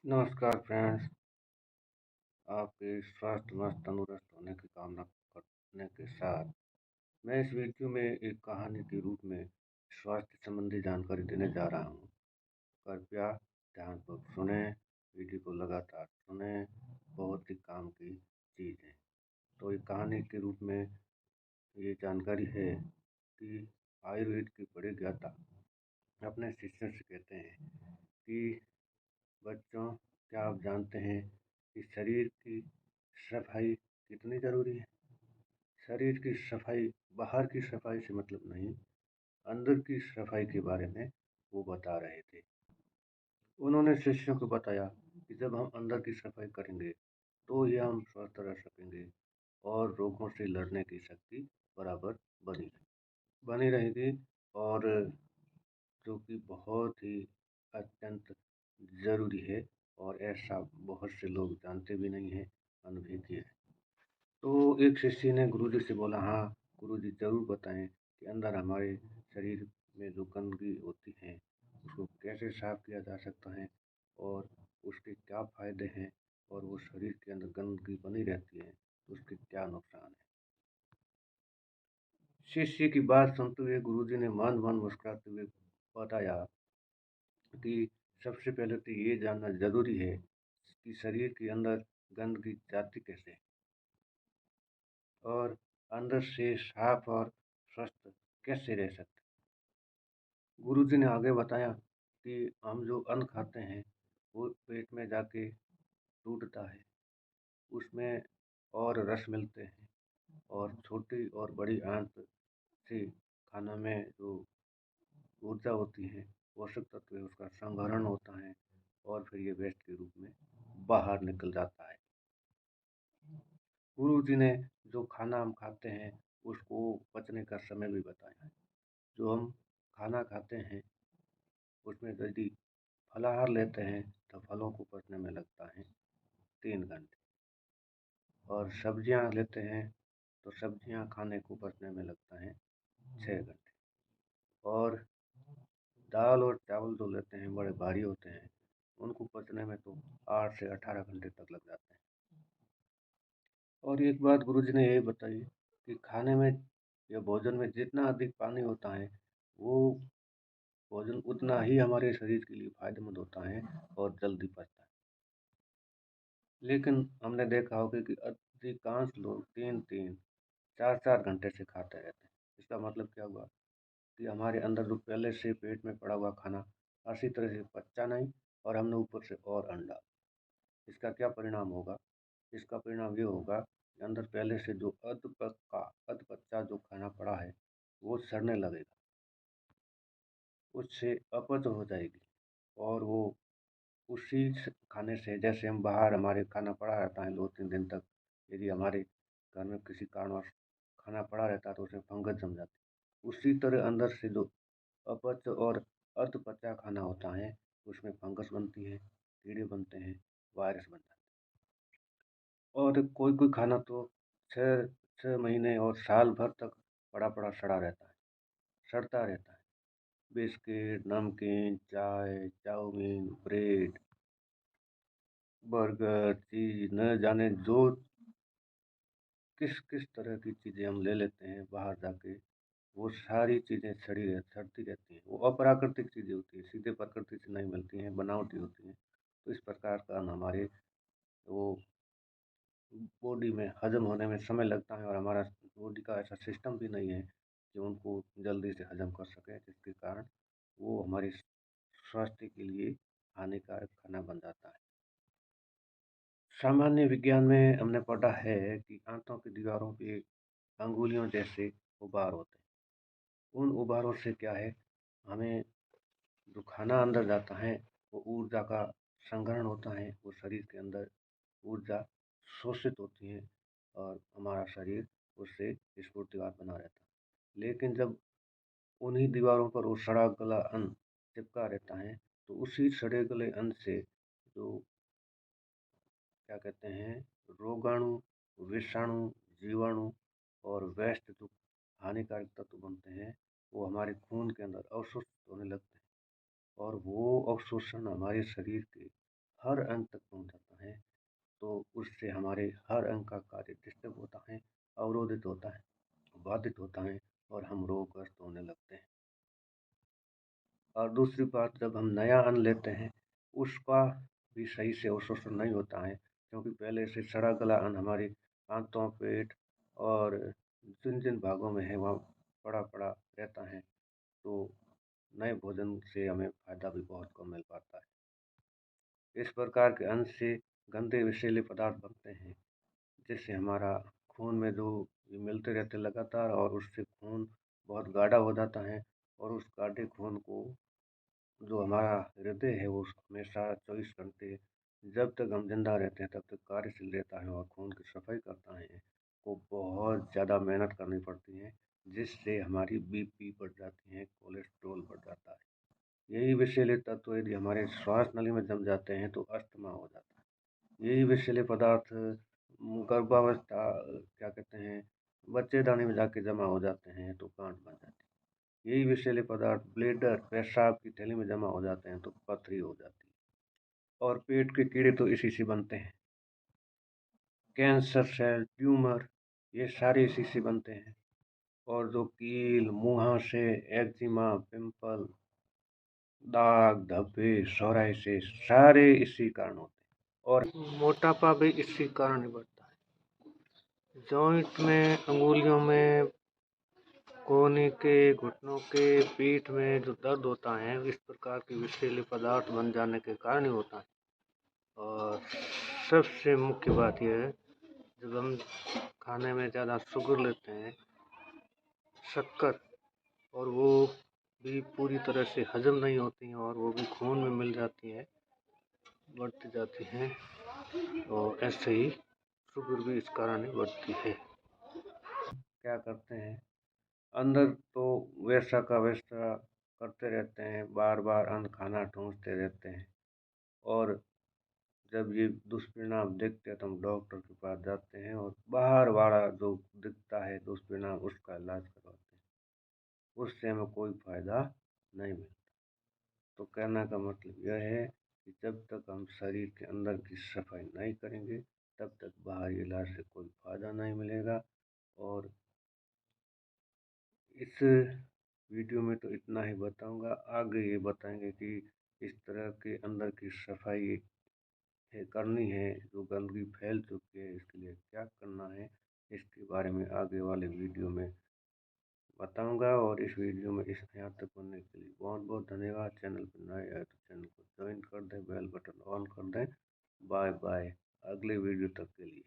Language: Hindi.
नमस्कार फ्रेंड्स, आपके स्वास्थ्य मस्त तंदुरुस्त होने की कामना करने के साथ मैं इस वीडियो में एक कहानी के रूप में स्वास्थ्य संबंधी जानकारी देने जा रहा हूँ। कृपया ध्यानपूर्वक सुने, वीडियो को लगातार सुने, बहुत ही काम की चीज़ है। तो एक कहानी के रूप में ये जानकारी है कि आयुर्वेद के बड़े ज्ञाता अपने शिष्यों से कहते हैं कि बच्चों, क्या आप जानते हैं कि शरीर की सफाई कितनी ज़रूरी है? शरीर की सफाई बाहर की सफाई से मतलब नहीं, अंदर की सफाई के बारे में वो बता रहे थे। उन्होंने शिष्यों को बताया कि जब हम अंदर की सफाई करेंगे, तो ही हम स्वस्थ रह सकेंगे और रोगों से लड़ने की शक्ति बराबर बनी बनी रहेगी। और जो कि बहुत ही अत्यंत ज़रूरी है और ऐसा बहुत से लोग जानते भी नहीं हैं, अनभिज्ञ हैं। तो एक शिष्य ने गुरुजी से बोला, हाँ गुरुजी ज़रूर बताएं कि अंदर हमारे शरीर में जो गंदगी होती है उसको कैसे साफ किया जा सकता है और उसके क्या फ़ायदे हैं, और वो शरीर के अंदर गंदगी बनी रहती है तो उसके क्या नुकसान है। शिष्य की बात सुनते हुए गुरुजी ने मन मन मुस्कुराते हुए बताया कि सबसे पहले तो ये जानना ज़रूरी है कि शरीर के अंदर गंदगी जाती कैसे है और अंदर से साफ और स्वस्थ कैसे रह सकते हैं। गुरुजी ने आगे बताया कि हम जो अन्न खाते हैं वो पेट में जाके टूटता है, उसमें और रस मिलते हैं और छोटी और बड़ी आंत से खाना में जो ऊर्जा होती है, पोषक तत्व है, उसका संघरण होता है और फिर ये वेस्ट के रूप में बाहर निकल जाता है। गुरुजी ने जो खाना हम खाते हैं उसको पचने का समय भी बताया है। जो हम खाना खाते हैं उसमें यदि फलाहार लेते हैं तो फलों को पचने में लगता है 3 घंटे, और सब्जियां लेते हैं तो सब्जियां खाने को पचने में लगता है 6 घंटे, और दाल और चावल जो लेते हैं बड़े भारी होते हैं, उनको पचने में तो 8 से 18 घंटे तक लग जाते हैं। और एक बात गुरुजी ने ये बताई कि खाने में या भोजन में जितना अधिक पानी होता है, वो भोजन उतना ही हमारे शरीर के लिए फायदेमंद होता है और जल्दी पचता है। लेकिन हमने देखा होगा कि अधिकांश लोग 3-3, 4-4 घंटे से खाते रहते हैं। इसका मतलब क्या हुआ कि हमारे अंदर जो पहले से पेट में पड़ा हुआ खाना अच्छी तरह से पचा नहीं, और हमने ऊपर से और अंडा। इसका क्या परिणाम होगा? इसका परिणाम ये होगा कि अंदर पहले से जो अधपचा जो खाना पड़ा है, वो सड़ने लगेगा, उससे अपच हो जाएगी, और वो उसी खाने से, जैसे हम बाहर हमारे खाना पड़ा रहता है 2-3 दिन तक, यदि हमारे घर में किसी कारणवश खाना पड़ा रहता है तो उसमें फंगस जम जाती है। उसी तरह अंदर से जो अपच और अर्धपचा खाना होता है उसमें फंगस बनती है, कीड़े बनते हैं, वायरस बन जाते हैं। और कोई कोई खाना तो 6 6 महीने और साल भर तक पड़ा पड़ा सड़ा रहता है, सड़ता रहता है। बिस्किट, नमकीन, चाय, चाउमीन, ब्रेड, बर्गर, चीज़, न जाने जो किस किस तरह की चीज़ें हम ले लेते हैं बाहर जाके, वो सारी चीज़ें सड़ती रहती हैं। वो अप्राकृतिक चीज़ें होती हैं, सीधे प्रकृति से नहीं मिलती हैं, बनावटी होती हैं। तो इस प्रकार का हमारे वो बॉडी में हज़म होने में समय लगता है, और हमारा बॉडी का ऐसा सिस्टम भी नहीं है कि उनको जल्दी से हज़म कर सके, जिसके कारण वो हमारे स्वास्थ्य के लिए हानिकारक खाना बन जाता है। सामान्य विज्ञान में हमने पढ़ा है कि आंतों की दीवारों पे अंगुलियों जैसे उभार होते हैं। उन उभारों से क्या है, हमें जो खाना अंदर जाता है वो ऊर्जा का संग्रहण होता है, वो शरीर के अंदर ऊर्जा शोषित होती है और हमारा शरीर उससे स्फूर्तिवान बना रहता है। लेकिन जब उन्हीं दीवारों पर वो सड़ा गला अन्न चिपका रहता है, तो उसी सड़े गले अन्न से जो क्या कहते हैं, रोगाणु, विषाणु, जीवाणु और वेस्ट जो हानिकारक तत्व बनते हैं, वो हमारे खून के अंदर अवशोषित होने लगते हैं, और वो अवशोषण हमारे शरीर के हर अंग तक पहुँच जाता है, तो उससे हमारे हर अंग का कार्य डिस्टर्ब होता है, अवरोधित होता है, बाधित होता है और हम रोगग्रस्त होने लगते हैं। और दूसरी बात, जब हम नया अन्न लेते हैं, उसका भी सही से अवशोषण नहीं होता है, क्योंकि पहले से सड़ा गला अन्न हमारे आंतों, पेट और जिन-जिन भागों में है वहाँ पड़ा-पड़ा रहता है, तो नए भोजन से हमें फ़ायदा भी बहुत कम मिल पाता है। इस प्रकार के अन्न से गंदे विषैले पदार्थ बनते हैं, जिससे हमारा खून में जो ये मिलते रहते हैं लगातार, और उससे खून बहुत गाढ़ा हो जाता है, और उस गाढ़े खून को जो हमारा हृदय है वो हमेशा 24 घंटे जब तक हम जिंदा रहते हैं तब तक कार्यशील रहता है और खून की सफाई करता है। को बहुत ज़्यादा मेहनत करनी पड़ती है, जिससे हमारी बीपी बढ़ जाती है, कोलेस्ट्रॉल बढ़ जाता है। यही विषैले तत्व यदि हमारे श्वास नली में जम जाते हैं तो अस्थमा हो जाता है। यही विषैले पदार्थ गर्भावस्था क्या कहते हैं, बच्चेदानी में जाके जमा हो जाते हैं तो गांठ बन जाती है। यही विषैले पदार्थ ब्लेडर पेशाब की थैली में जमा हो जाते हैं तो पथरी हो जाती है। और पेट के कीड़े तो इसी से बनते हैं। कैंसर सेल, ट्यूमर, ये सारे इसी से बनते हैं। और जो कील, मुहासे, एक्जिमा, पिंपल, दाग धब्बे, सोराइसिस, सारे इसी कारण होते हैं। और मोटापा भी इसी कारण ही बढ़ता है। जॉइंट में, अंगुलियों में, कोहनी के, घुटनों के, पीठ में जो दर्द होता है, इस प्रकार के विषैले पदार्थ बन जाने के कारण ही होता है। और सबसे मुख्य बात यह है, जब हम खाने में ज़्यादा शुगर लेते हैं, शक्कर, और वो भी पूरी तरह से हजम नहीं होती हैं और वो भी खून में मिल जाती हैं, बढ़ती जाती हैं, और ऐसे ही शुगर भी इस कारण ही बढ़ती है। क्या करते हैं, अंदर तो वैसा का वैसा करते रहते हैं, बार बार अन्न खाना ठूंसते रहते हैं, और जब ये दुष्परिणाम देखते हैं तो हम डॉक्टर के पास जाते हैं और बाहर वाला जो दिखता है दुष्परिणाम उसका इलाज करवाते हैं, उससे हमें कोई फायदा नहीं मिलता। तो कहने का मतलब यह है कि जब तक हम शरीर के अंदर की सफाई नहीं करेंगे तब तक बाहरी इलाज से कोई फायदा नहीं मिलेगा। और इस वीडियो में तो इतना ही बताऊंगा, आगे ये बताएंगे कि इस तरह के अंदर की सफाई है करनी है, जो गंदगी फैल चुकी है इसके लिए क्या करना है, इसके बारे में आगे वाले वीडियो में बताऊंगा। और इस वीडियो में इस यहाँ तक बनने के लिए बहुत बहुत धन्यवाद। चैनल पर नए आए तो चैनल को ज्वाइन कर दें, बेल बटन ऑन कर दें। बाय बाय, अगले वीडियो तक के लिए।